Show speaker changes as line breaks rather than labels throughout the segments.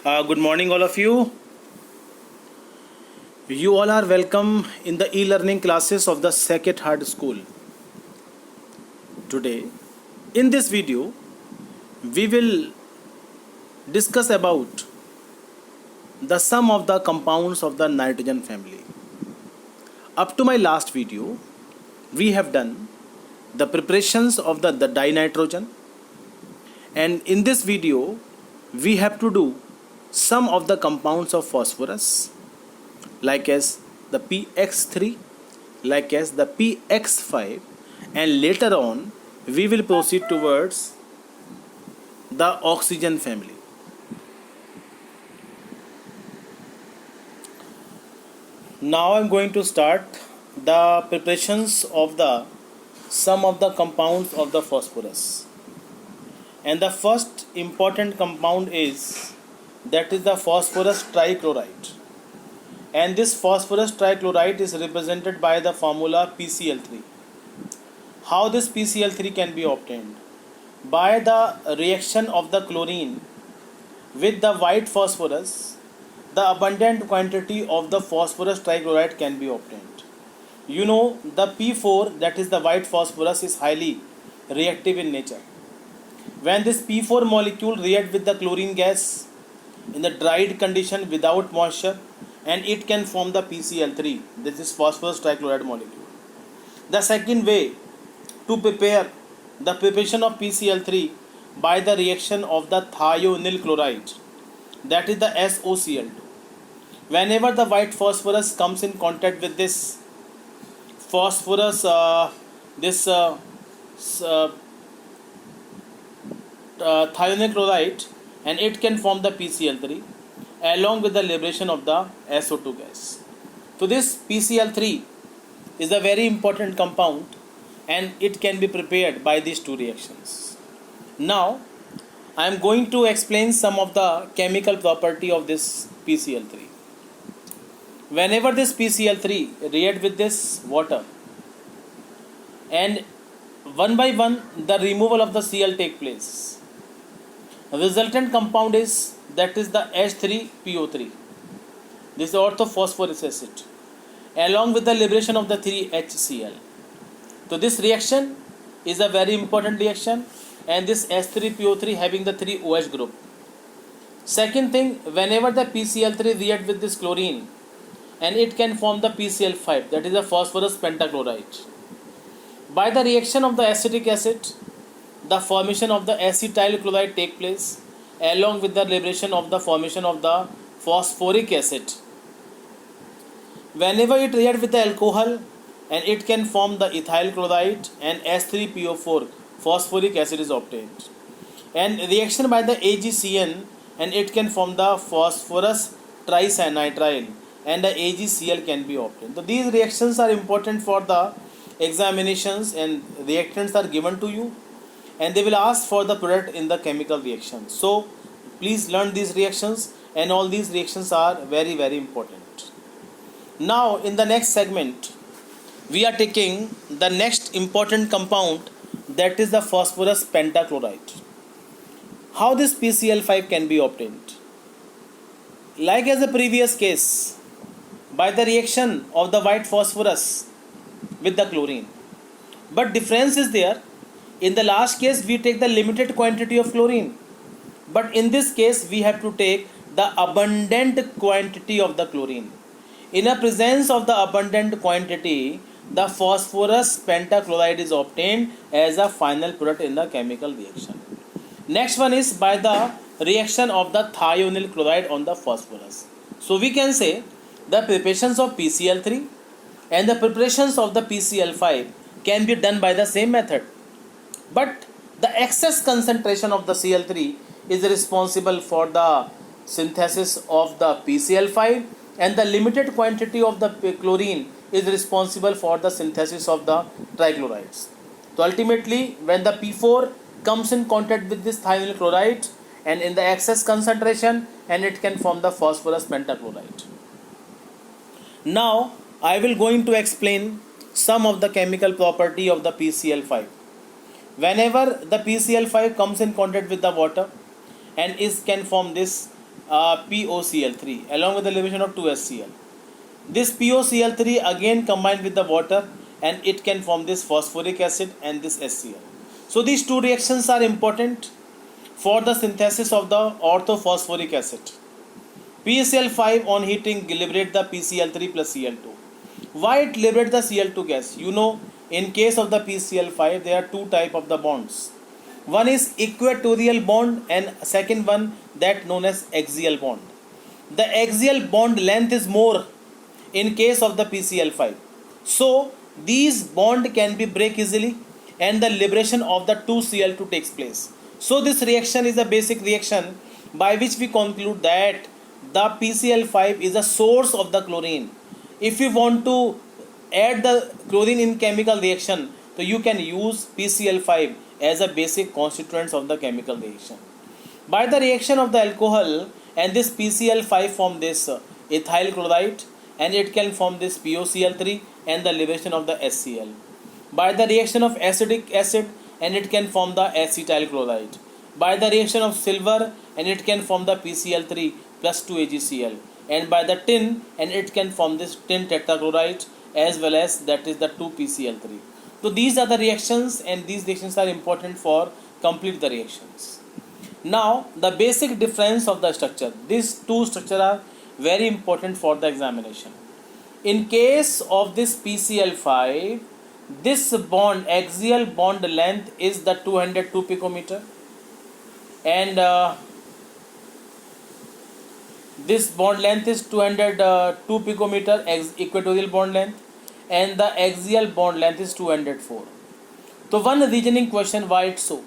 Good morning, all of you. You all are welcome in the e-learning classes of the Sacred Heart School. Today, in this video, we will discuss about the sum of the compounds of the nitrogen family. Up to my last video, we have done the preparations of the dinitrogen, and in this video, we have to do sum of the compounds of phosphorus, like as the px3, like as the px5, and later on we will proceed towards the oxygen family. Now I'm going to start the preparations of the sum of the compounds of the phosphorus, and the first important compound is the phosphorus trichloride, and this phosphorus trichloride is represented by the formula PCl3. How this PCl3 can be obtained? By the reaction of the chlorine with the white phosphorus, the abundant quantity of the phosphorus trichloride can be obtained. You know, the P4, that is the white phosphorus, is highly reactive in nature. When this P4 molecule reacts with the chlorine gas in the dried condition without moisture, and it can form the PCl3, this is phosphorus trichloride molecule. The second way to prepare the preparation of PCl3 by the reaction of the thionyl chloride, that is the SOCl2. Whenever the white phosphorus comes in contact with this phosphorus, thionyl chloride, and it can form the PCl3 along with the liberation of the SO2 gas. So this PCl3 is a very important compound, and it can be prepared by these two reactions. Now I am going to explain some of the chemical property of this PCl3. Whenever this PCl3 react with this water, and one by one the removal of the Cl take place, resultant compound is the H3PO3, this is orthophosphorus acid, along with the liberation of the 3HCl. So this reaction is a very important reaction, and this H3PO3 having the 3OH group. Second thing, whenever the PCl3 react with this chlorine, and it can form the PCl5, that is the phosphorus pentachloride. By the reaction of the acetic acid, the formation of the acetyl chloride take place, along with the liberation of the formation of the phosphoric acid. Whenever it reacts with the alcohol, and it can form the ethyl chloride, and H3PO4 phosphoric acid is obtained. And reaction by the AgCN, and it can form the phosphorus trisanitrile, and the AgCl can be obtained. So these reactions are important for the examinations, and reactants are given to you, and they will ask for the product in the chemical reaction. So please learn these reactions, and all these reactions are very, very important. Now in the next segment, we are taking the next important compound, that is the phosphorus pentachloride. How this PCl5 can be obtained? Like as the previous case, by the reaction of the white phosphorus with the chlorine, but difference is there. In the last case we take the limited quantity of chlorine, but in this case we have to take the abundant quantity of the chlorine. In a presence of the abundant quantity, the phosphorus pentachloride is obtained as a final product in the chemical reaction. Next one is by the reaction of the thionyl chloride on the phosphorus. So we can say the preparations of PCl3 and the preparations of the PCl5 can be done by the same method, but the excess concentration of the Cl3 is responsible for the synthesis of the PCl5, and the limited quantity of the chlorine is responsible for the synthesis of the trichlorides. So ultimately, when the P4 comes in contact with this thionyl chloride, and in the excess concentration, and it can form the phosphorus pentachloride. Now I will going to explain some of the chemical property of the PCl5. Whenever the PCl5 comes in contact with the water, and is can form this POCl3 along with the liberation of 2HCl. This POCl3 again combined with the water and it can form this phosphoric acid and this HCl. So these two reactions are important for the synthesis of the orthophosphoric acid. PCl5 on heating liberate the PCl3 plus Cl2. Why it liberates the Cl2 gas? You know, in case of the PCl5 there are two type of the bonds. One is equatorial bond and second one that known as axial bond. The axial bond length is more in case of the PCl5. So these bond can be break easily and the liberation of the 2Cl2 takes place. So this reaction is a basic reaction by which we conclude that the PCl5 is a source of the chlorine. If you want to add the chlorine in chemical reaction, so you can use PCl5 as a basic constituent of the chemical reaction. By the reaction of the alcohol and this PCl5 form this ethyl chloride and it can form this POCl3 and the liberation of the HCl. By the reaction of acetic acid and it can form the acetyl chloride. By the reaction of silver and it can form the PCl3 plus 2AgCl. And by the tin and it can form this tin tetrachloride as well as that is the 2PCl3. So these are the reactions and these reactions are important for complete the reactions. Now the basic difference of the structure. These two structures are very important for the examination. In case of this PCl5, this bond axial bond length is the 202 picometer and this bond length is 202 picometer equatorial bond length and the axial bond length is 204. So one reasoning question, why it's so?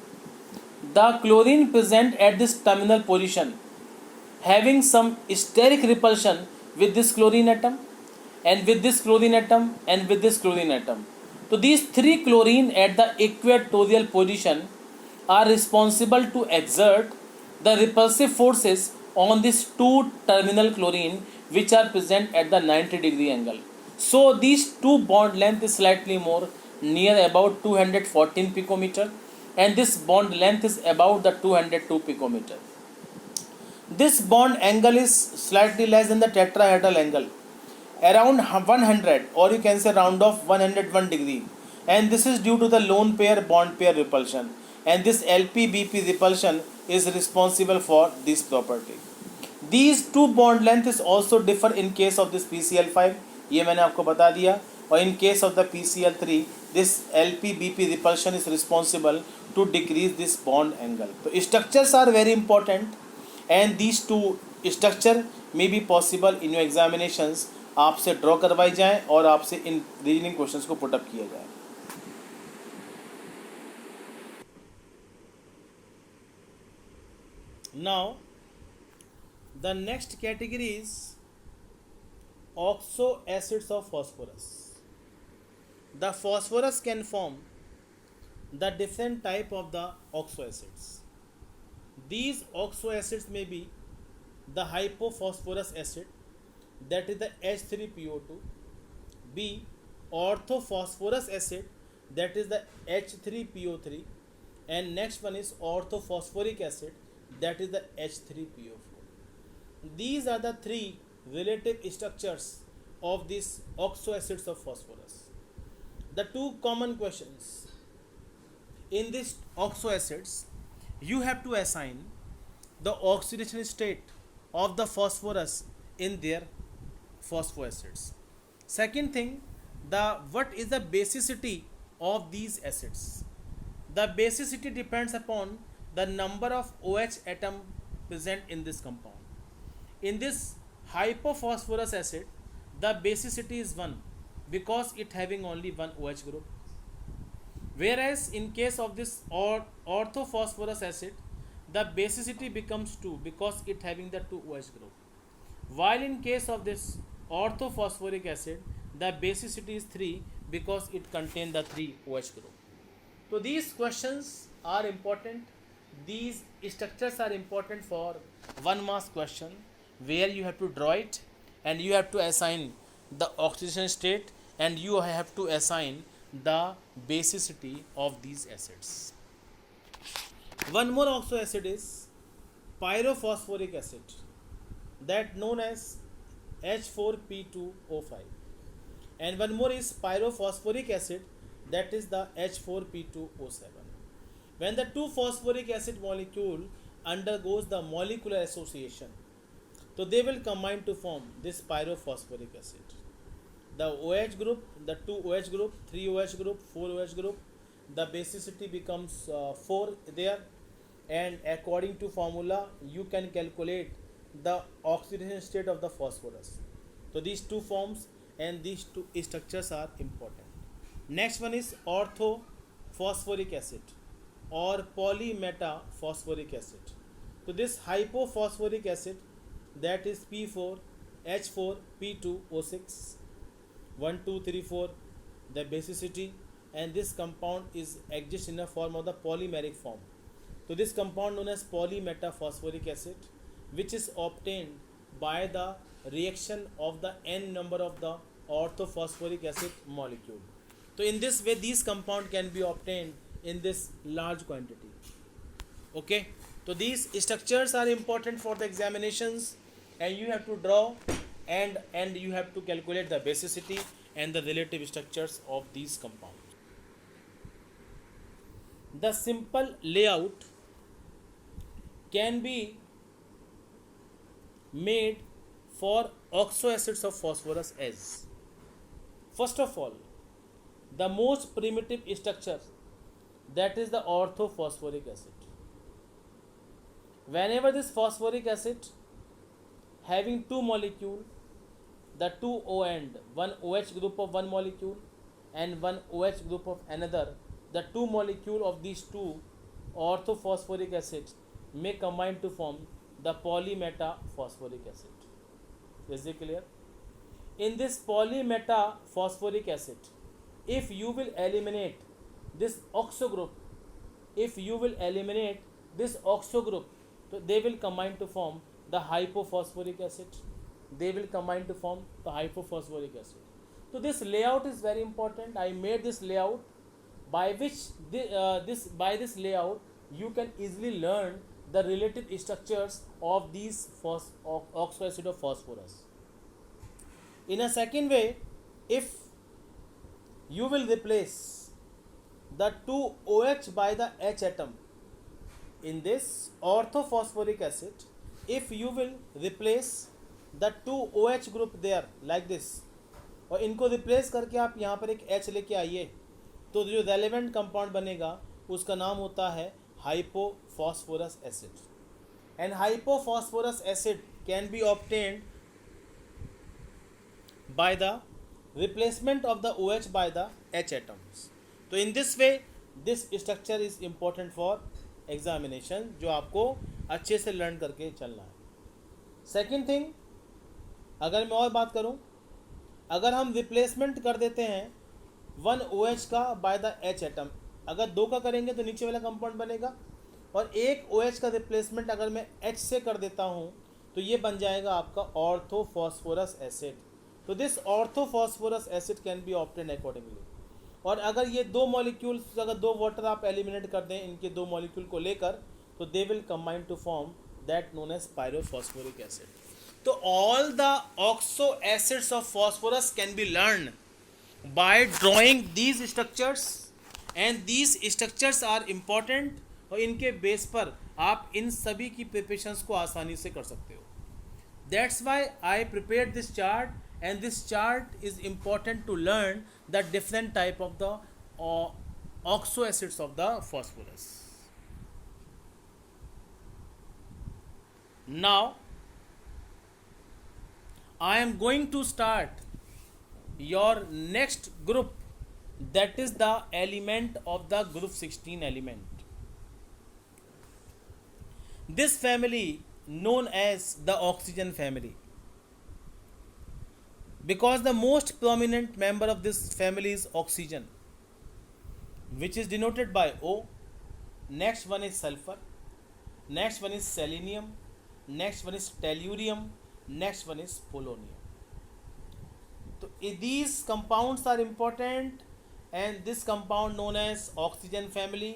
The chlorine present at this terminal position having some steric repulsion with this chlorine atom and with this chlorine atom and with this chlorine atom. So these three chlorine at the equatorial position are responsible to exert the repulsive forces on this two terminal chlorine which are present at the 90-degree angle. So these two bond length is slightly more, near about 214 picometer and this bond length is about the 202 picometer. This bond angle is slightly less than the tetrahedral angle, around 100 or you can say round off 101 degree, and this is due to the lone pair bond pair repulsion and this LP-BP repulsion is responsible for this property. These two bond length is also differ in case of this PCl5, ये मैंने आपको बता दिया, और in case of the PCl3 this LP-BP repulsion is responsible to decrease this bond angle. So structures are very important and these two structure may be possible in your examinations. आपसे draw करवाई जाए और आपसे इन reasoning questions को put up किया जाए. Now the next category is oxo acids of phosphorus. The phosphorus can form the different type of the oxo acids. These oxo acids may be the hypophosphorus acid, that is the H3PO2, B orthophosphorus acid, that is the H3PO3, and next one is orthophosphoric acid, that is the H3PO4. These are the three relative structures of these oxo acids of phosphorus. The two common questions in these oxo acids, you have to assign the oxidation state of the phosphorus in their phosphoacids. Second thing, what is the basicity of these acids? The basicity depends upon the number of OH atom present in this compound. In this hypophosphorus acid, the basicity is 1 because it having only one OH group. Whereas in case of this orthophosphorus acid, the basicity becomes 2 because it having the 2 OH group. While in case of this orthophosphoric acid, the basicity is 3 because it contains the 3 OH group. So these questions are important. These structures are important for 1 marks question where you have to draw it and you have to assign the oxidation state and you have to assign the basicity of these acids. One more oxo acid is pyrophosphoric acid. that known as H4P2O5, and one more is pyrophosphoric acid, that is the H4P2O7. When the two phosphoric acid molecule undergoes the molecular association, so they will combine to form this pyrophosphoric acid. The OH group, the two OH group, 3 OH group, 4 OH group, the basicity becomes 4 there, and according to formula you can calculate the oxidation state of the phosphorus. So these two forms and these two structures are important. Next one is orthophosphoric acid or polymetaphosphoric acid. So this hypophosphoric acid, that is P4 H4 P2O6 1 2 3 4, the basicity, and this compound is exists in a form of the polymeric form. So this compound known as polymetaphosphoric acid, which is obtained by the reaction of the n number of the orthophosphoric acid molecule. So in this way these compound can be obtained in this large quantity. Okay, so these structures are important for the examinations, and you have to draw and you have to calculate the basicity and the relative structures of these compounds. The simple layout can be made for oxoacids of phosphorus as, first of all, the most primitive structure, that is the orthophosphoric acid. Whenever this phosphoric acid having two molecule, the two O and one OH group of one molecule and one OH group of another, the two molecule of these two orthophosphoric acids may combine to form the polymetaphosphoric acid. Is it clear? In this polymetaphosphoric acid, if you will eliminate this oxo group, so they will combine to form the hypophosphoric acid. So this layout is very important. I made this layout by which by this layout you can easily learn the relative structures of these oxoacid of phosphorus. In a second way, if you will replace the two OH by the H atom in this orthophosphoric acid, if you will replace the two OH group there like this, और इनको replace करके आप यहाँ पर एक H लेके आइए, तो जो रेलेवेंट कंपाउंड बनेगा उसका नाम होता है hypophosphorous acid. And hypophosphorous acid can be obtained by the replacement of the OH by the H atoms. तो in this way this structure is important for examination, जो आपको अच्छे से लर्न करके चलना है. सेकेंड थिंग, अगर मैं और बात करूं, अगर हम रिप्लेसमेंट कर देते हैं वन OH का बाय द H एटम, अगर दो का करेंगे तो नीचे वाला कंपाउंड बनेगा, और एक OH का रिप्लेसमेंट अगर मैं H से कर देता हूं तो ये बन जाएगा आपका ऑर्थोफॉस्फोरस एसिड. तो this orthophosphorous acid can be obtain accordingly. और अगर ये दो मॉलिक्यूल्स, अगर दो वाटर आप एलिमिनेट कर दें इनके दो मॉलिक्यूल को लेकर, तो they will combine to form that known as pyrophosphoric acid. तो all the oxo acids of phosphorus can be learn by drawing these structures, and these structures are important, और इनके बेस पर आप इन सभी की प्रिपरेशंस को आसानी से कर सकते हो. That's why I prepared this chart, and this chart is important to learn the different type of the oxo acids of the phosphorus. Now I am going to start your next group, that is the element of the group 16 element. This family known as the oxygen family, because the most prominent member of this family is oxygen, which is denoted by O. Next one is sulfur, next one is selenium, next one is tellurium, next one is polonium. So these compounds are important, and this compound known as oxygen family,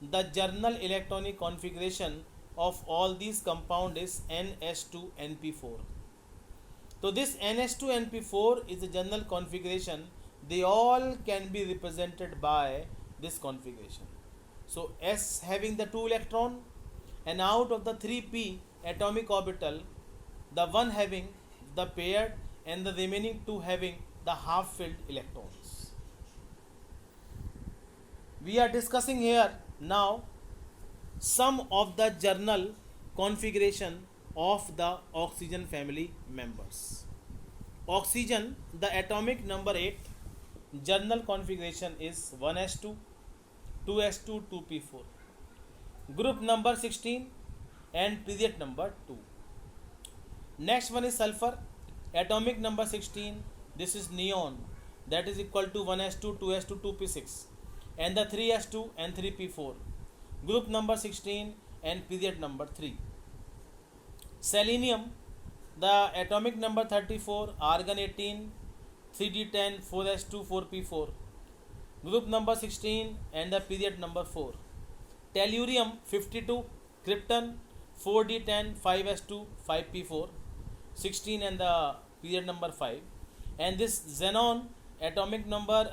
the journal electronic configuration of all these compound is NH2NP4. So this NH2NP4 is a general configuration. They all can be represented by this configuration. So S having the 2 electron, and out of the 3p atomic orbital, the one having the paired and the remaining 2 having the half filled electrons. We are discussing here now some of the general configuration of the oxygen family members. Oxygen, the atomic number 8, general configuration is 1s2, 2s2, 2p4. Group number 16 and period number 2. Next one is sulfur, atomic number 16, this is neon, that is equal to 1s2, 2s2, 2p6, and the 3s2 and 3p4. Group number 16 and period number 3. Selenium, the atomic number 34, argon 18, 3d10, 4s2, 4p4. Group number 16 and the period number 4. Tellurium 52, krypton 4d10, 5s2, 5p4, 16 and the period number 5. And this xenon, atomic number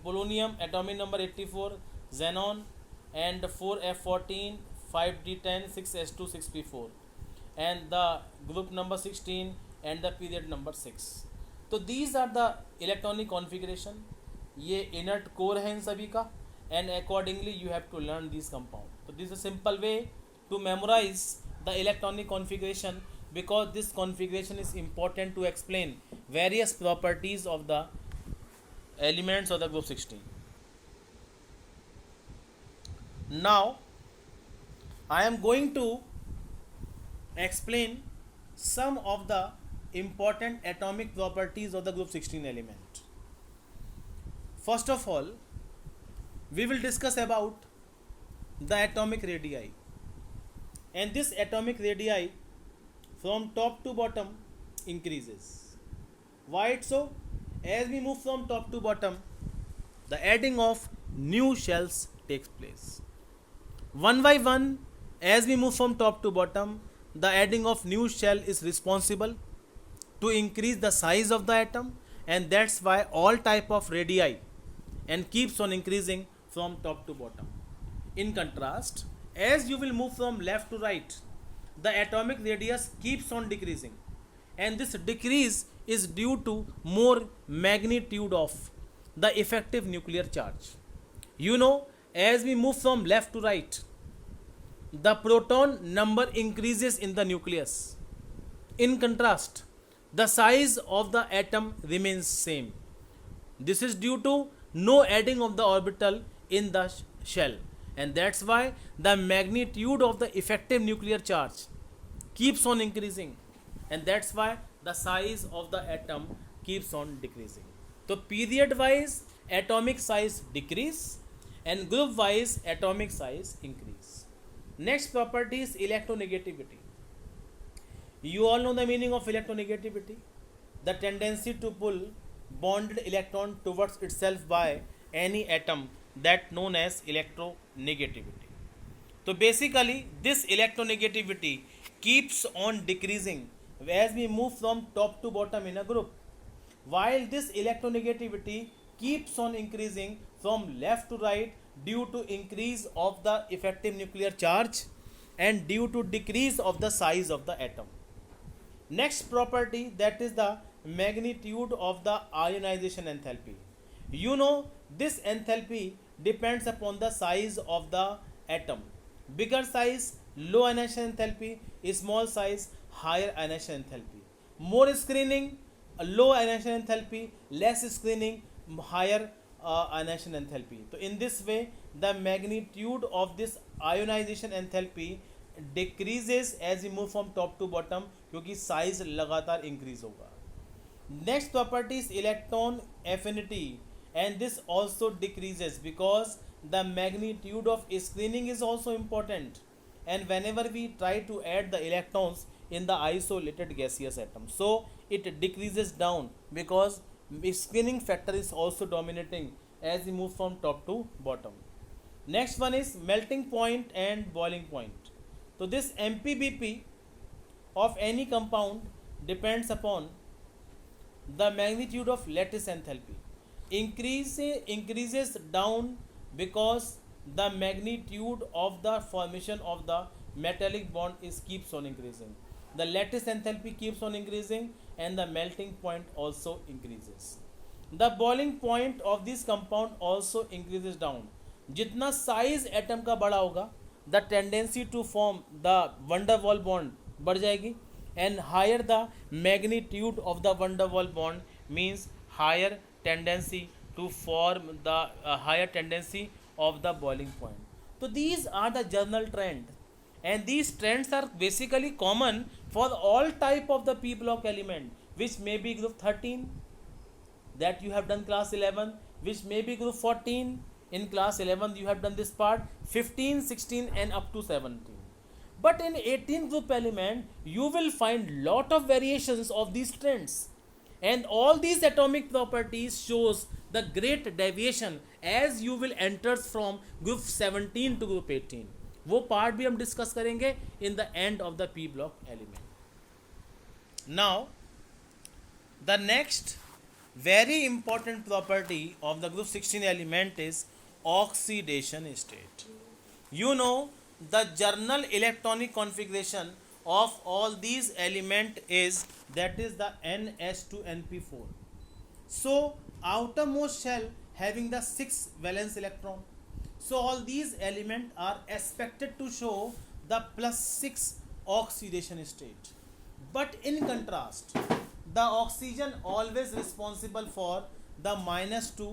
polonium, atomic number 84, xenon, and 4f14, 5d10, 6s2, 6p4, and the group number 16 and the period number 6. तो these are the electronic configuration. ये inert core है इन सभी का, and accordingly you have to learn these compound. So this is a simple way to memorize the electronic configuration, because this configuration is important to explain various properties of the elements of the group 16. Now I am going to explain some of the important atomic properties of the group 16 element. First of all, we will discuss about the atomic radii, and this atomic radii from top to bottom increases. Why it so? As we move from top to bottom, the adding of new shells takes place. One by one, as we move from top to bottom, the adding of new shell is responsible to increase the size of the atom, and that's why all type of radii and keeps on increasing from top to bottom. In contrast, as you will move from left to right, the atomic radius keeps on decreasing, and this decrease is due to more magnitude of the effective nuclear charge. You know, as we move from left to right, the proton number increases in the nucleus. In contrast, the size of the atom remains same. This is due to no adding of the orbital in the shell, and that's why the magnitude of the effective nuclear charge keeps on increasing, and that's why the size of the atom keeps on decreasing. So period wise atomic size decrease, and group wise atomic size increase. Next property is electronegativity. You all know the meaning of electronegativity, the tendency to pull bonded electron towards itself by any atom, that known as electronegativity. So basically this electronegativity keeps on decreasing as we move from top to bottom in a group, while this electronegativity keeps on increasing from left to right due to increase of the effective nuclear charge and due to decrease of the size of the atom. Next property, that is the magnitude of the ionization enthalpy. You know, this enthalpy depends upon the size of the atom. Bigger size, low ionization enthalpy, small size, higher ionization enthalpy. More screening, low ionization enthalpy, less screening, higher ionization enthalpy. So in this way the magnitude of this ionization enthalpy decreases as we move from top to bottom, क्योंकि size लगातार increase होगा. Next property is electron affinity, and this also decreases because the magnitude of screening is also important, and whenever we try to add the electrons in the isolated gaseous atom, so it decreases down because screening factor is also dominating as we move from top to bottom. Next one is melting point and boiling point. तो this MPBP of any compound depends upon the magnitude of lattice enthalpy. Increases down because the magnitude of the formation of the metallic bond is keeps on increasing. The lattice enthalpy keeps on increasing and the melting point also increases. The boiling point of this compound also increases down. जितना size atom का बड़ा होगा the tendency to form the van der Waals bond बढ़ जाएगी and higher the magnitude of the van der Waals bond means higher tendency to form the higher tendency of the boiling point. So these are the general trend and these trends are basically common for all type of the p block element which may be group 13 that you have done class 11, which may be group 14 in class 11 you have done this part, 15 16 and up to 17. But in 18 group element you will find lot of variations of these trends and all these atomic properties shows the great deviation as you will enters from group 17 to group 18. वो part भी हम discuss करेंगे in the end of the p block element. Now the next very important property of the group 16 element is oxidation state. You know the general electronic configuration of all these element is that is the NH2NP4. So outermost shell having the 6 valence electron. So all these elements are expected to show the +6 oxidation state. But in contrast, the oxygen always responsible for the -2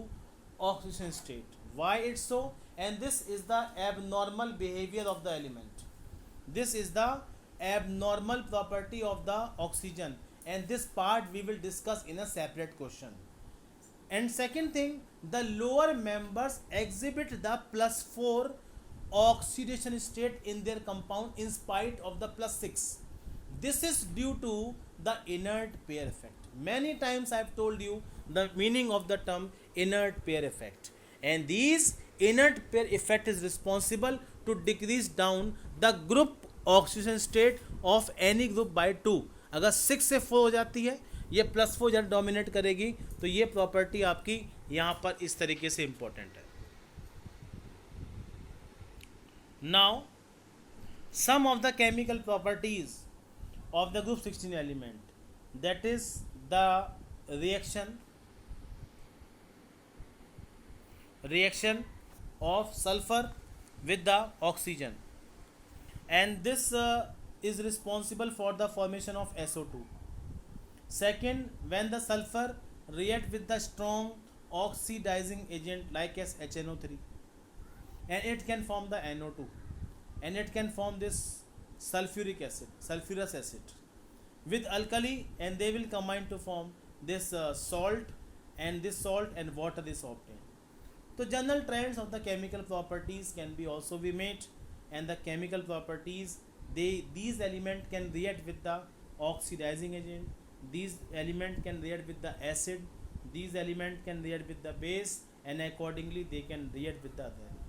oxidation state. Why it's so? And this is the abnormal behavior of the element. This is the abnormal property of the oxygen, and this part we will discuss in a separate question. And second thing, the lower members exhibit the +4 oxidation state in their compound in spite of the +6. This is due to the inert pair effect. Many times I have told you the meaning of the term inert pair effect, and these inert pair effect is responsible to decrease down the group oxidation state of any group by 2. अगर 6 से 4 हो जाती है, ये +4 जब dominate करेगी तो ये प्रॉपर्टी आपकी यहाँ पर इस तरीके से इम्पोर्टेंट है. Now some of the chemical properties of the group 16 element, that is the reaction of sulfur with the oxygen, and this is responsible for the formation of SO2. Second, when the sulfur react with the strong oxidizing agent like as HNO3, and it can form the NO2, and it can form this sulfurous acid with alkali, and they will combine to form this salt, and this salt and water is obtained. So general trends of the chemical properties can be also be made, and the chemical properties, these elements can react with the oxidizing agent, these elements can react with the acid, these elements can react with the base, and accordingly they can react with the other element.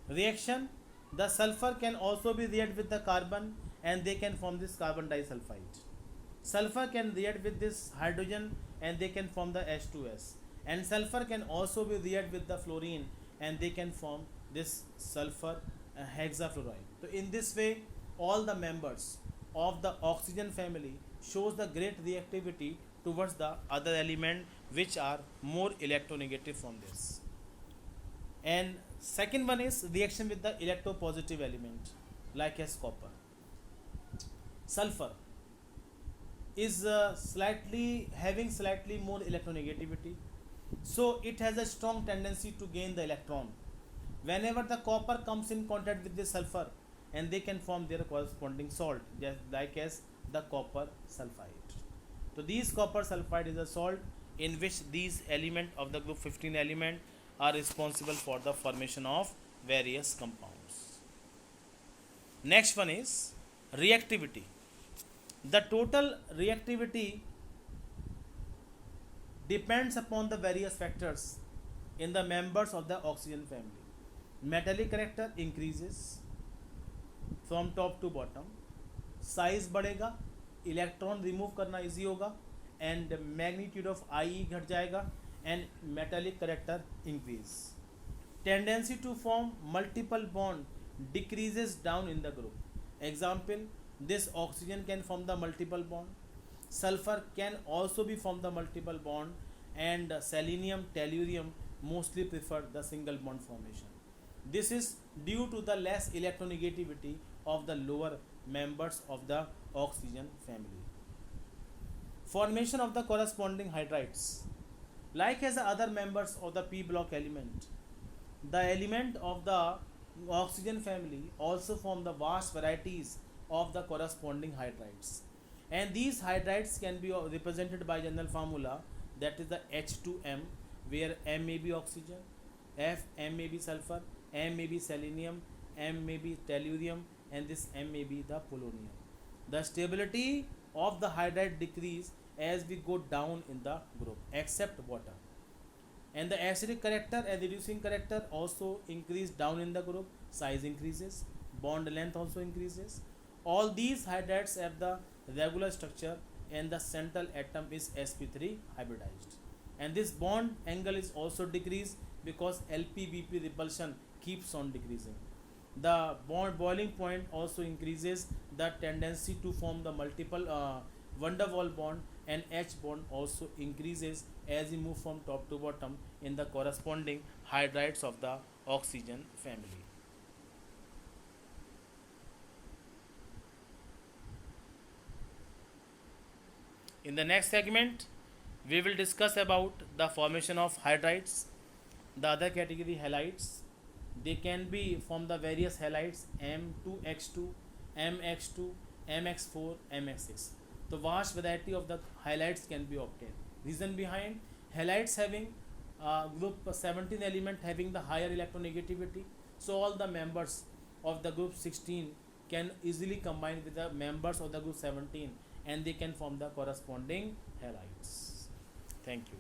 Reaction, the sulfur can also be react with the carbon, and they can form this carbon disulfide. Sulfur can react with this hydrogen, and they can form the H2S, and sulfur can also be react with the fluorine, and they can form this sulfur hexafluoride. So in this way all the members of the oxygen family shows the great reactivity towards the other element which are more electronegative from this. And second one is reaction with the electropositive element like as copper. Sulfur is having slightly more electronegativity, so it has a strong tendency to gain the electron whenever the copper comes in contact with the sulfur, and they can form their corresponding salt just like as the copper sulfide. So these copper sulfide is a salt in which these element of the group 15 element are responsible for the formation of various compounds. Next one is reactivity. The total reactivity depends upon the various factors in the members of the oxygen family. Metallic character increases, from top to bottom, size बढ़ेगा, electron remove करना easy होगा, and magnitude of I घट जाएगा, and metallic character increase. Tendency to form multiple bond decreases down in the group. Example, this oxygen can form the multiple bond. Sulfur can also be form the multiple bond, and selenium, tellurium mostly prefer the single bond formation. This is due to the less electronegativity of the lower members of the oxygen family. Formation of the corresponding hydrides. Like as the other members of the p block element, the element of the oxygen family also form the vast varieties of the corresponding hydrides, and these hydrides can be represented by general formula, that is the H2M, where M may be oxygen, M may be sulfur, M may be selenium, M may be tellurium, and this M may be the polonium. The stability of the hydride decrease as we go down in the group except water, and the acidic character and reducing character also increase down in the group. Size increases, bond length also increases. All these hydrides have the regular structure, and the central atom is sp3 hybridized, and this bond angle is also decreased because lp-bp repulsion keeps on decreasing. The bond boiling point also increases. The tendency to form the multiple van der Waals bond and H bond also increases as we move from top to bottom in the corresponding hydrides of the oxygen family. In the next segment, we will discuss about the formation of hydrides. The other category, halides. They can be from the various halides M2X2, MX2, MX4, MX6. The vast variety of the halides can be obtained. Reason behind halides having group 17 element having the higher electronegativity, so all the members of the group 16 can easily combine with the members of the group 17, and they can form the corresponding halides. Thank you.